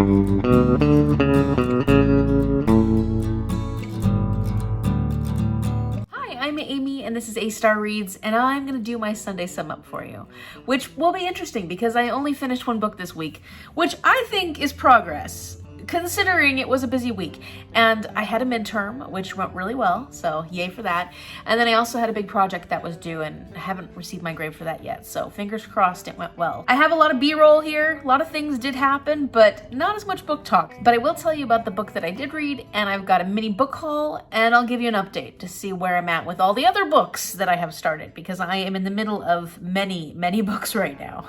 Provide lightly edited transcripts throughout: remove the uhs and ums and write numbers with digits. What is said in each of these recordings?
I'm Amy and this is A-Star Reads, and I'm going to do my Sunday sum up for you, which will be interesting because I only finished one book this week, which I think is progress, considering it was a busy week. And I had a midterm, which went really well, so yay for that. And then I also had a big project that was due and I haven't received my grade for that yet, so fingers crossed it went well. I have a lot of B-roll here, a lot of things did happen, but not as much book talk. But I will tell you about the book that I did read, and I've got a mini book haul, and I'll give you an update to see where I'm at with all the other books that I have started, because I am in the middle of many, many books right now.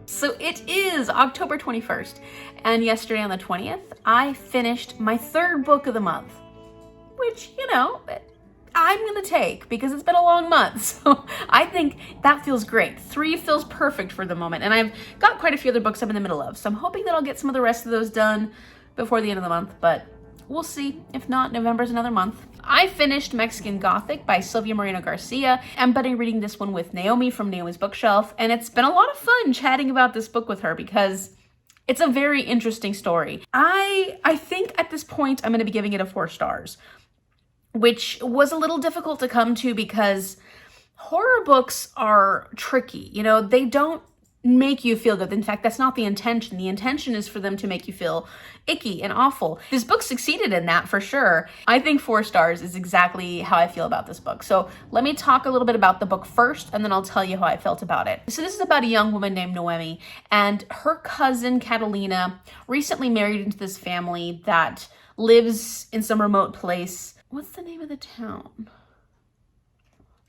So it is October 21st, and yesterday on the 20th, I finished my third book of the month, which, you know, I'm gonna take because it's been a long month. So I think that feels great. 3 feels perfect for the moment, and I've got quite a few other books I'm in the middle of, so I'm hoping that I'll get some of the rest of those done before the end of the month, but we'll see. If not, November's another month. I finished Mexican Gothic by Sylvia Moreno-Garcia. I'm buddy reading this one with Naomi from Naomi's bookshelf, and it's been a lot of fun chatting about this book with her because it's a very interesting story. I think at this point I'm going to be giving it a 4 stars, which was a little difficult to come to because horror books are tricky. You know, they don't make you feel good. In fact, that's not the intention. The intention is for them to make you feel icky and awful. This book succeeded in that for sure. I think 4 stars is exactly how I feel about this book. So let me talk a little bit about the book first, and then I'll tell you how I felt about it. So this is about a young woman named Naomi, and her cousin Catalina recently married into this family that lives in some remote place. What's the name of the town?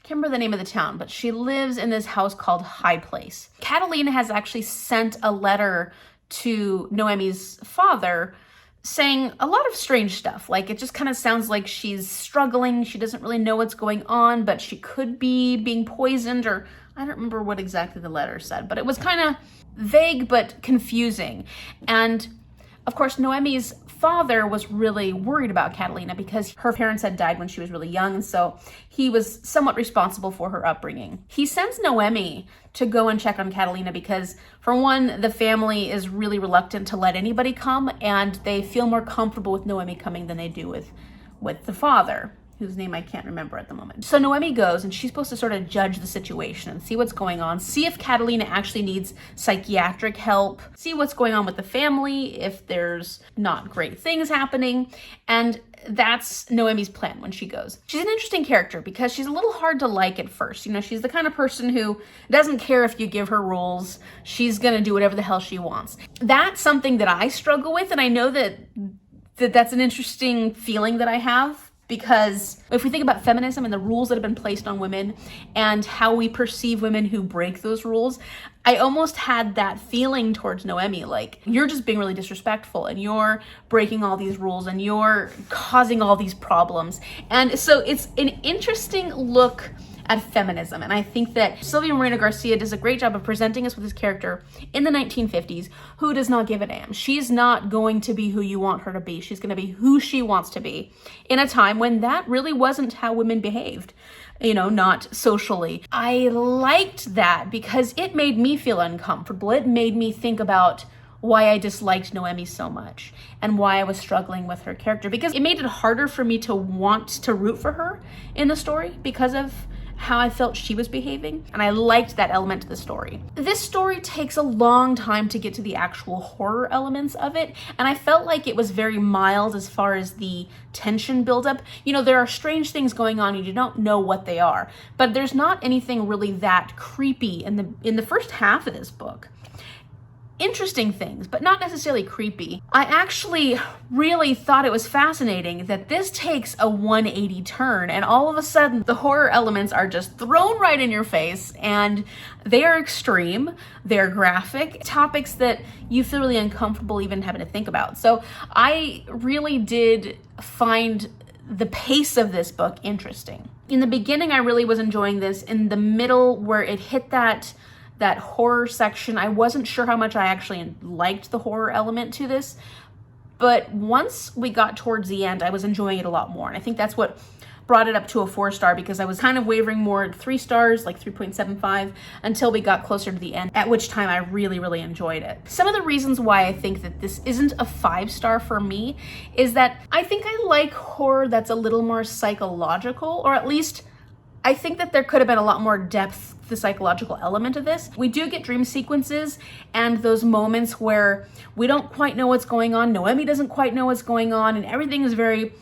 Can't remember the name of the town, but she lives in this house called High Place. Catalina has actually sent a letter to Naomi's father saying a lot of strange stuff. Like, it just kind of sounds like she's struggling. She doesn't really know what's going on, but she could be being poisoned, or I don't remember what exactly the letter said, but it was kind of vague but confusing. And of course, Naomi's father was really worried about Catalina because her parents had died when she was really young, and so he was somewhat responsible for her upbringing. He sends Naomi to go and check on Catalina because, for one, the family is really reluctant to let anybody come, and they feel more comfortable with Naomi coming than they do with the father, whose name I can't remember at the moment. So Naomi goes, and she's supposed to sort of judge the situation and see what's going on, see if Catalina actually needs psychiatric help, see what's going on with the family, if there's not great things happening. And that's Naomi's plan when she goes. She's an interesting character because she's a little hard to like at first. You know, she's the kind of person who doesn't care if you give her rules. She's gonna do whatever the hell she wants. That's something that I struggle with, and I know that's an interesting feeling that I have. Because if we think about feminism and the rules that have been placed on women and how we perceive women who break those rules, I almost had that feeling towards Naomi, like, you're just being really disrespectful and you're breaking all these rules and you're causing all these problems. And so it's an interesting look at feminism. And I think that Sylvia Moreno-Garcia does a great job of presenting us with this character in the 1950s who does not give a damn. She's not going to be who you want her to be. She's going to be who she wants to be in a time when that really wasn't how women behaved, you know, not socially. I liked that because it made me feel uncomfortable. It made me think about why I disliked Naomi so much and why I was struggling with her character, because it made it harder for me to want to root for her in the story because of how I felt she was behaving, and I liked that element to the story. This story takes a long time to get to the actual horror elements of it, and I felt like it was very mild as far as the tension buildup. You know, there are strange things going on and you don't know what they are, but there's not anything really that creepy in the first half of this book. interesting things, but not necessarily creepy. I actually really thought it was fascinating that this takes a 180 turn, and all of a sudden the horror elements are just thrown right in your face, and they are extreme, they're graphic, topics that you feel really uncomfortable even having to think about. So I really did find the pace of this book interesting. In the beginning, I really was enjoying this. In the middle, where it hit that horror section, I wasn't sure how much I actually liked the horror element to this, but once we got towards the end, I was enjoying it a lot more. And I think that's what brought it up to a 4-star, because I was kind of wavering more at 3 stars, like 3.75, until we got closer to the end, at which time I really, really enjoyed it. Some of the reasons why I think that this isn't a 5-star for me is that I think I like horror that's a little more psychological, or at least I think that there could have been a lot more depth to the psychological element of this. We do get dream sequences and those moments where we don't quite know what's going on. Naomi doesn't quite know what's going on, and everything is very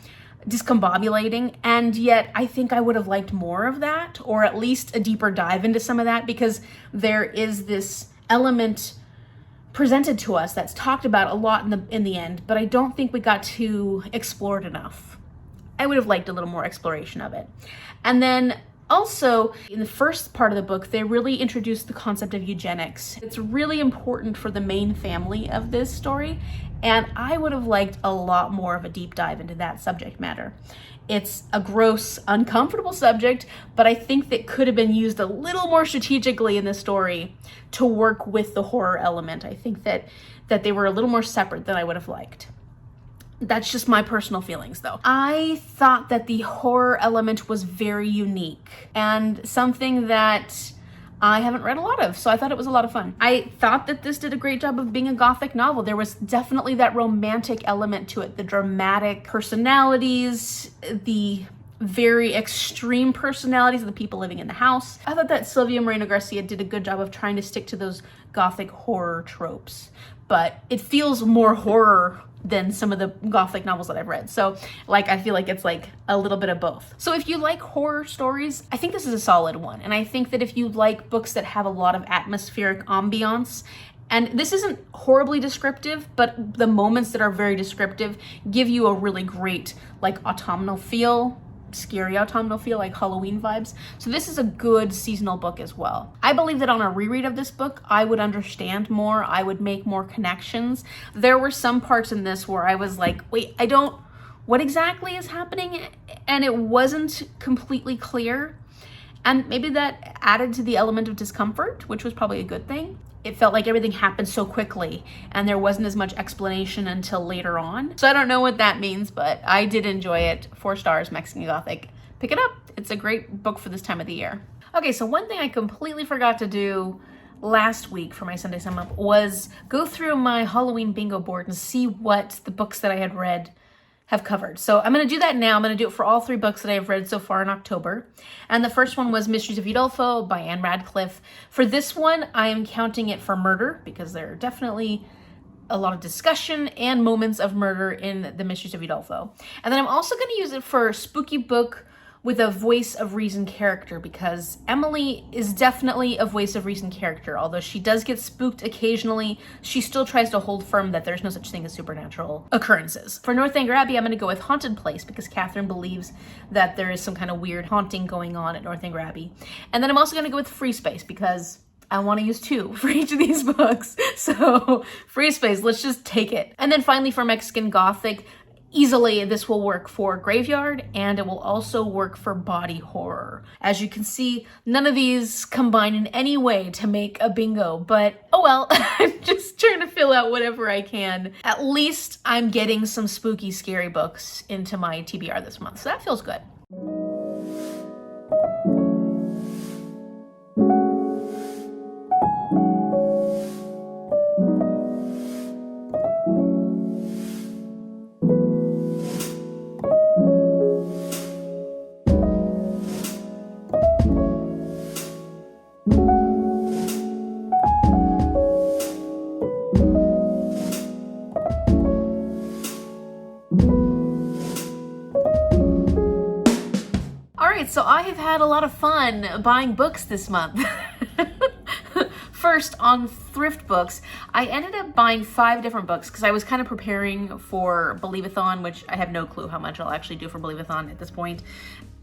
discombobulating, and yet I think I would have liked more of that, or at least a deeper dive into some of that, because there is this element presented to us that's talked about a lot in the end, but I don't think we got to explore it enough. I would have liked a little more exploration of it. And then also, in the first part of the book, they really introduced the concept of eugenics. It's really important for the main family of this story, and I would have liked a lot more of a deep dive into that subject matter. It's a gross, uncomfortable subject, but I think that could have been used a little more strategically in the story to work with the horror element. I think that they were a little more separate than I would have liked. That's just my personal feelings, though. I thought that the horror element was very unique and something that I haven't read a lot of, so I thought it was a lot of fun. I thought that this did a great job of being a Gothic novel. There was definitely that romantic element to it, the dramatic personalities, the very extreme personalities of the people living in the house. I thought that Sylvia Moreno-Garcia did a good job of trying to stick to those Gothic horror tropes, but it feels more horror than some of the Gothic novels that I've read. So I feel like it's like a little bit of both. So if you like horror stories, I think this is a solid one. And I think that if you like books that have a lot of atmospheric ambiance, and this isn't horribly descriptive, but the moments that are very descriptive give you a really great autumnal feel, scary autumnal feel, like Halloween vibes. So this is a good seasonal book as well. I believe that on a reread of this book, I would understand more, I would make more connections. There were some parts in this where I was like, wait, what exactly is happening? And it wasn't completely clear. And maybe that added to the element of discomfort, which was probably a good thing. It felt like everything happened so quickly and there wasn't as much explanation until later on. So I don't know what that means, but I did enjoy it. 4 stars, Mexican Gothic. Pick it up. It's a great book for this time of the year. Okay, so one thing I completely forgot to do last week for my Sunday Sum Up was go through my Halloween bingo board and see what the books that I had read have covered. So I'm going to do that now. I'm going to do it for all 3 books that I've read so far in October. And the first one was Mysteries of Udolpho by Anne Radcliffe. For this one, I am counting it for murder because there are definitely a lot of discussion and moments of murder in the Mysteries of Udolpho. And then I'm also going to use it for spooky book with a voice of reason character, because Emily is definitely a voice of reason character. Although she does get spooked occasionally, she still tries to hold firm that there's no such thing as supernatural occurrences. For Northanger Abbey, I'm going to go with Haunted Place because Catherine believes that there is some kind of weird haunting going on at Northanger Abbey. And then I'm also going to go with Free Space because I want to use 2 for each of these books. So Free Space, let's just take it. And then finally for Mexican Gothic, easily this will work for Graveyard and it will also work for body horror. As you can see, none of these combine in any way to make a bingo, but oh well, I'm just trying to fill out whatever I can. At least I'm getting some spooky, scary books into my TBR this month, so that feels good. So I have had a lot of fun buying books this month. For first, on thrift books, I ended up buying 5 different books because I was kind of preparing for Believe-a-thon, which I have no clue how much I'll actually do for Believe-a-thon at this point.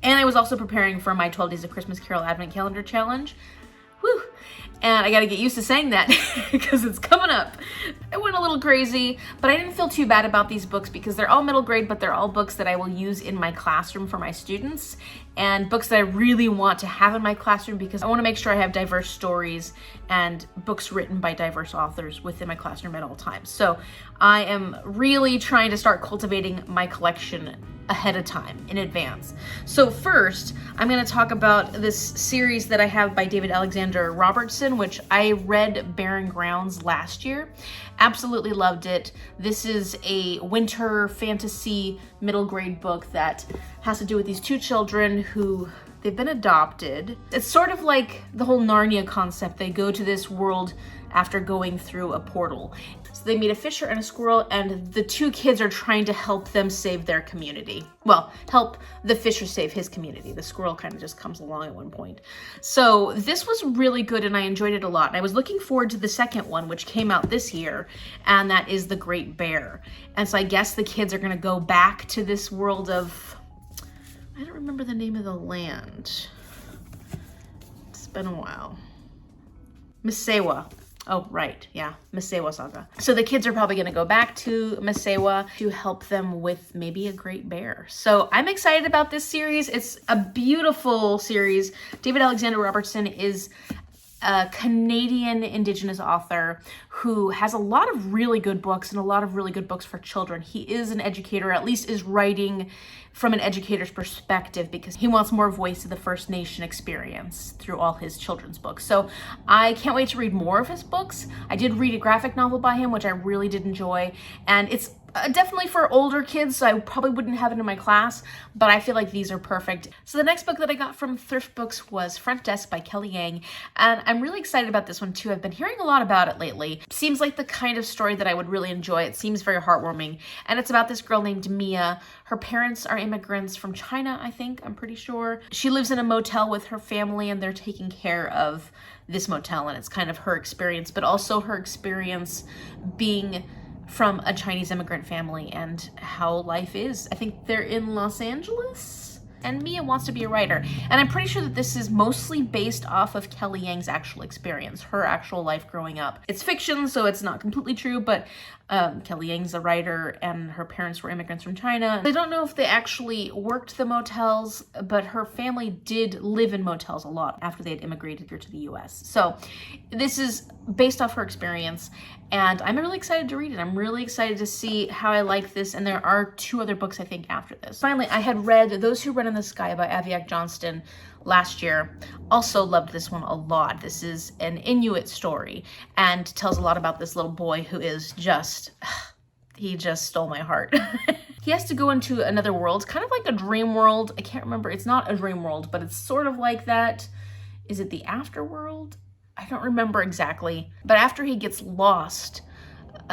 And I was also preparing for my 12 Days of Christmas Carol Advent Calendar Challenge. Whew. And I gotta get used to saying that because it's coming up. I went a little crazy, but I didn't feel too bad about these books because they're all middle grade, but they're all books that I will use in my classroom for my students, and books that I really want to have in my classroom because I want to make sure I have diverse stories and books written by diverse authors within my classroom at all times. So I am really trying to start cultivating my collection ahead of time, in advance. So first, I'm going to talk about this series that I have by David Alexander Robertson, which I read Barren Grounds last year. Absolutely loved it. This is a winter fantasy middle grade book that has to do with these 2 children who they've been adopted. It's sort of like the whole Narnia concept. They go to this world after going through a portal. So they meet a fisher and a squirrel, and the 2 kids are trying to help them save their community. Well, help the fisher save his community. The squirrel kind of just comes along at one point. So this was really good and I enjoyed it a lot. And I was looking forward to the second one, which came out this year, and that is The Great Bear. And so I guess the kids are gonna go back to this world of, I don't remember the name of the land. It's been a while. Masewa. Oh, right. Yeah. Masewa Saga. So the kids are probably going to go back to Masewa to help them with maybe a great bear. So I'm excited about this series. It's a beautiful series. David Alexander Robertson is a Canadian Indigenous author who has a lot of really good books and a lot of really good books for children. He is an educator, at least is writing from an educator's perspective because he wants more voice to the First Nation experience through all his children's books. So I can't wait to read more of his books. I did read a graphic novel by him, which I really did enjoy, and it's definitely for older kids, so I probably wouldn't have it in my class, but I feel like these are perfect. So the next book that I got from Thrift Books was Front Desk by Kelly Yang, and I'm really excited about this one too. I've been hearing a lot about it lately. Seems like the kind of story that I would really enjoy. It seems very heartwarming, and it's about this girl named Mia. Her parents are immigrants from China, I think, I'm pretty sure. She lives in a motel with her family, and they're taking care of this motel, and it's kind of her experience, but also her experience being from a Chinese immigrant family and how life is. I think they're in Los Angeles, and Mia wants to be a writer. And I'm pretty sure that this is mostly based off of Kelly Yang's actual experience, her actual life growing up. It's fiction, so it's not completely true, but Kelly Yang's a writer and her parents were immigrants from China. I don't know if they actually worked the motels, but her family did live in motels a lot after they had immigrated here to the US. So this is based off her experience, and I'm really excited to read it. I'm really excited to see how I like this, and there are 2 other books I think after this. Finally, I had read Those Who Run in the Sky by Aviak Johnston last year. Also loved this one a lot. This is an Inuit story and tells a lot about this little boy who is just, he just stole my heart. He has to go into another world, kind of like a dream world. I can't remember. It's not a dream world, but it's sort of like that. Is it the afterworld? I don't remember exactly. But after he gets lost,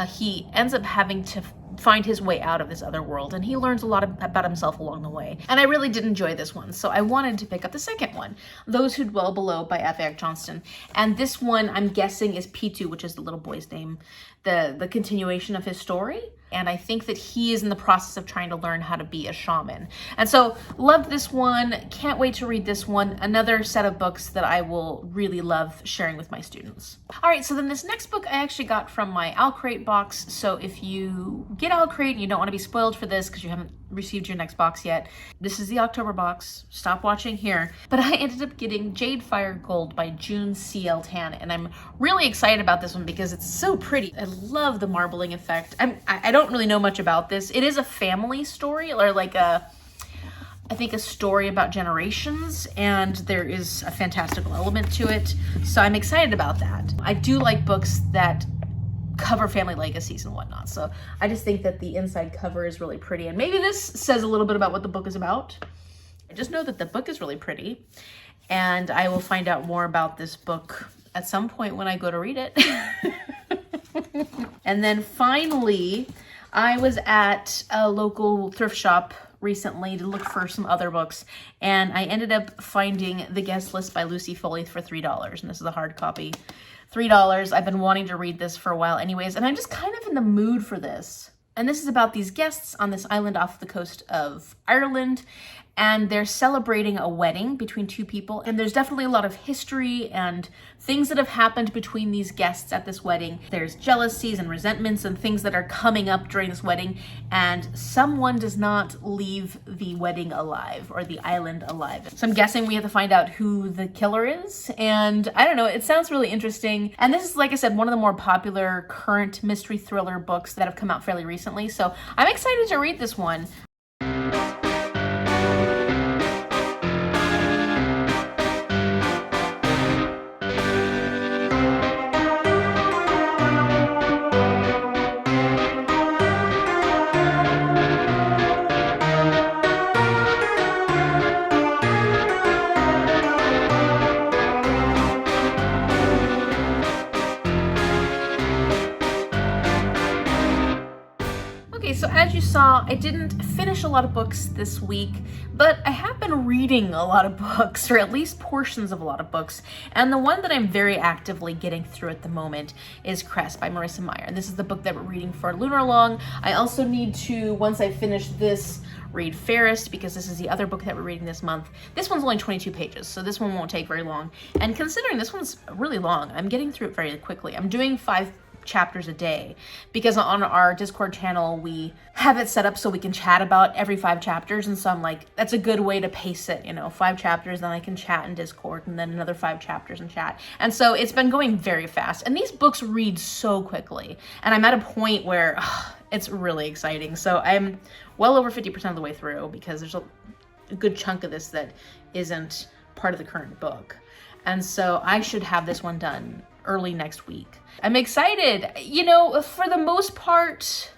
he ends up having to find his way out of this other world, and he learns a lot about himself along the way. And I really did enjoy this one, so I wanted to pick up the second one, Those Who Dwell Below by Aviak Johnston. And this one, I'm guessing, is Pitu, which is the little boy's name, the continuation of his story. And I think that he is in the process of trying to learn how to be a shaman. And so loved this one. Can't wait to read this one. Another set of books that I will really love sharing with my students. All right, so then this next book I actually got from my Owl Crate box. So if you get Owl Crate and you don't want to be spoiled for this because you haven't received your next box yet, this is the October box. Stop watching here. But I ended up getting Jade Fire Gold by June C.L. Tan, and I'm really excited about this one because it's so pretty. I love the marbling effect. I don't really know much about this. It is a family story, or like I think a story about generations, and there is a fantastical element to it. So I'm excited about that. I do like books that cover family legacies and whatnot. So I just think that the inside cover is really pretty, and maybe this says a little bit about what the book is about. I just know that the book is really pretty, and I will find out more about this book at some point when I go to read it. And then finally, I was at a local thrift shop recently to look for some other books, and I ended up finding The Guest List by Lucy Foley for $3, and this is a hard copy. $3. I've been wanting to read this for a while anyways, and I'm just kind of in the mood for this. And this is about these guests on this island off the coast of Ireland, and they're celebrating a wedding between two people. And there's definitely a lot of history and things that have happened between these guests at this wedding. There's jealousies and resentments and things that are coming up during this wedding, and someone does not leave the wedding alive, or the island alive. So I'm guessing we have to find out who the killer is, and I don't know, it sounds really interesting. And this is, like I said, one of the more popular current mystery thriller books that have come out fairly recently, so I'm excited to read this one. So as you saw, I didn't finish a lot of books this week, but I have been reading a lot of books, or at least portions of a lot of books. And the one that I'm very actively getting through at the moment is Cress by Marissa Meyer. This is the book that we're reading for Lunaralong. I also need to, once I finish this, read Fairest, because this is the other book that we're reading this month. This one's only 22 pages, so this one won't take very long. And considering this one's really long, I'm getting through it very quickly. I'm doing 5 chapters a day, because on our Discord channel we have it set up so we can chat about every 5 chapters, and so I'm like, that's a good way to pace it, 5 chapters, then I can chat in Discord, and then another 5 chapters and chat. And so it's been going very fast, and these books read so quickly, and I'm at a point where it's really exciting. So I'm well over 50% of the way through, because there's a good chunk of this that isn't part of the current book, and so I should have this one done early next week. I'm excited. For the most part,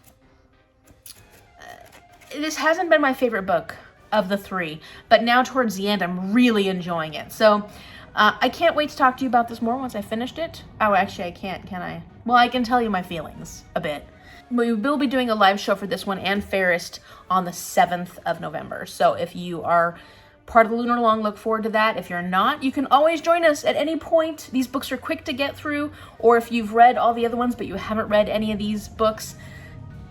this hasn't been my favorite book of the 3, but now towards the end, I'm really enjoying it. So I can't wait to talk to you about this more once I finished it. Oh, actually, I can't, can I? Well, I can tell you my feelings a bit. We will be doing a live show for this one and Fairest on the 7th of November. So if you are part of the Lunaralong, look forward to that. If you're not, you can always join us at any point. These books are quick to get through, or if you've read all the other ones but you haven't read any of these books,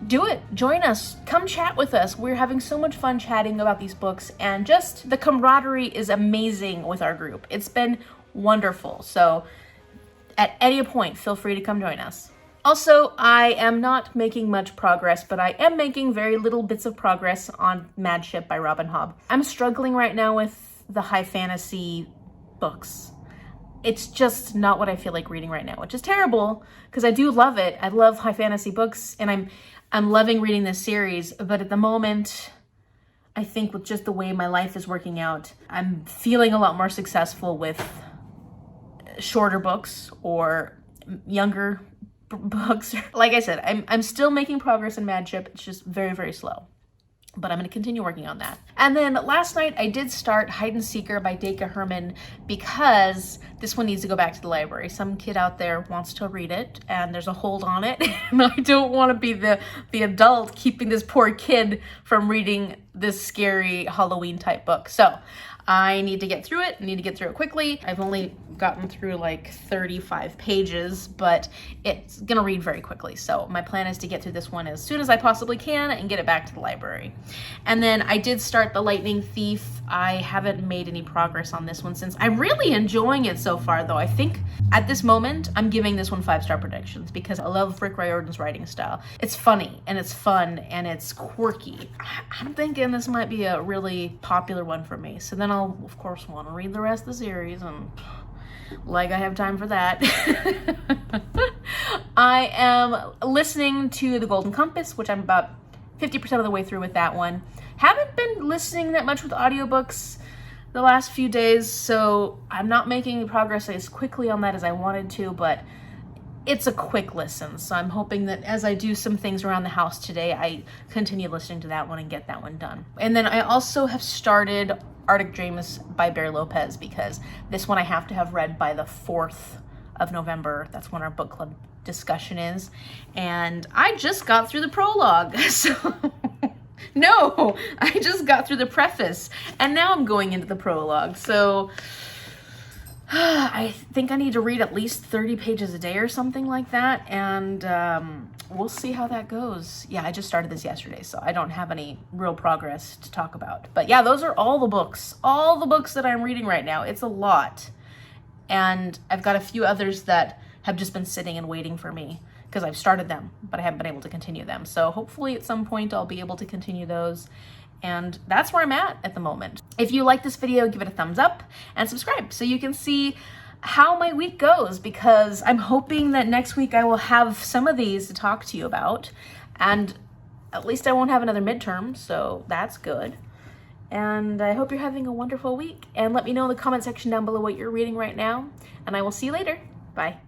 do it. Join us. Come chat with us. We're having so much fun chatting about these books, and just the camaraderie is amazing with our group. It's been wonderful. So at any point, feel free to come join us. Also, I am not making much progress, but I am making very little bits of progress on Mad Ship by Robin Hobb. I'm struggling right now with the high fantasy books. It's just not what I feel like reading right now, which is terrible, because I do love it. I love high fantasy books, and I'm loving reading this series, but at the moment, I think with just the way my life is working out, I'm feeling a lot more successful with shorter books or younger books. Like I said, I'm still making progress in Mad Ship. It's just very, very slow, but I'm going to continue working on that. And then last night I did start Hide and Seeker by Dacre Herman, because this one needs to go back to the library. Some kid out there wants to read it, and there's a hold on it, and I don't want to be the adult keeping this poor kid from reading this scary Halloween type book. So I need to get through it. I need to get through it quickly. I've only gotten through like 35 pages, but it's gonna read very quickly. So my plan is to get through this one as soon as I possibly can and get it back to the library. And then I did start The Lightning Thief. I haven't made any progress on this one since. I'm really enjoying it so far, though. I think at this moment, I'm giving this one 5-star predictions, because I love Rick Riordan's writing style. It's funny, and it's fun, and it's quirky. I'm thinking this might be a really popular one for me. So then I'll, of course, want to read the rest of the series, and like I have time for that. I am listening to The Golden Compass, which I'm about 50% of the way through with that one. Haven't been listening that much with audiobooks the last few days, so I'm not making progress as quickly on that as I wanted to, but it's a quick listen, so I'm hoping that as I do some things around the house today, I continue listening to that one and get that one done. And then I also have started Arctic Dreams by Bear Lopez, because this one I have to have read by the 4th of November. That's when our book club discussion is. And I just got through the prologue, so no, I just got through the preface, and now I'm going into the prologue. So I think I need to read at least 30 pages a day or something like that, and we'll see how that goes. Yeah, I just started this yesterday, so I don't have any real progress to talk about. But yeah, those are all the books that I'm reading right now. It's a lot. And I've got a few others that have just been sitting and waiting for me because I've started them, but I haven't been able to continue them. So hopefully at some point I'll be able to continue those. And that's where I'm at the moment. If you like this video, give it a thumbs up and subscribe so you can see how my week goes, because I'm hoping that next week I will have some of these to talk to you about, and at least I won't have another midterm, so that's good. And I hope you're having a wonderful week, and let me know in the comment section down below what you're reading right now, and I will see you later. Bye.